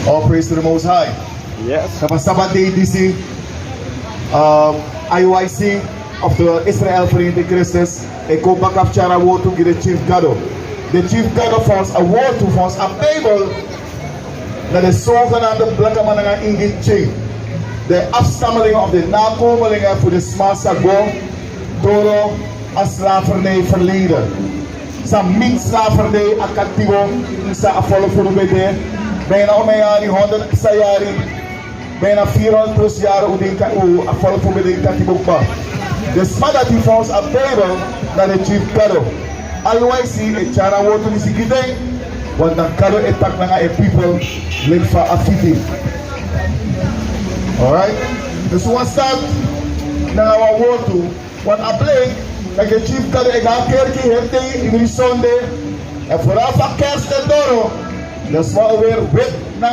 All praise to the Most High. Yes. Sabat day DC, IUIC of the Israel Verenigde Christus. Ik kom back af Chara woord to the Chief Gado. De Chief Gado volgens een woord toe, volgens een Bijbel, dat de zogenaamde Blakaman en Ingi chain. De afstammelingen of de nakomelingen voor de Smasago, Doro en slavernij verleden. Zijn min-slavernij activo, sa afvallen voor de BD. Bijna om een jaar, 100 jaar, bijna 400 plus jaar, hoe afvallen voor de BD activo. De smadat die volgens een Bijbel, dat de Chief Gado. IUIC, het jara woord to die gideng, want dan Gado etak na a people, ligt van afiti. Alright? Dus wat staat na our woord toe, want a blink, dat de Chief Gado ik ga kerkie heeft in die zonde, en vooral van kerst en doro, dat is wel weer wit na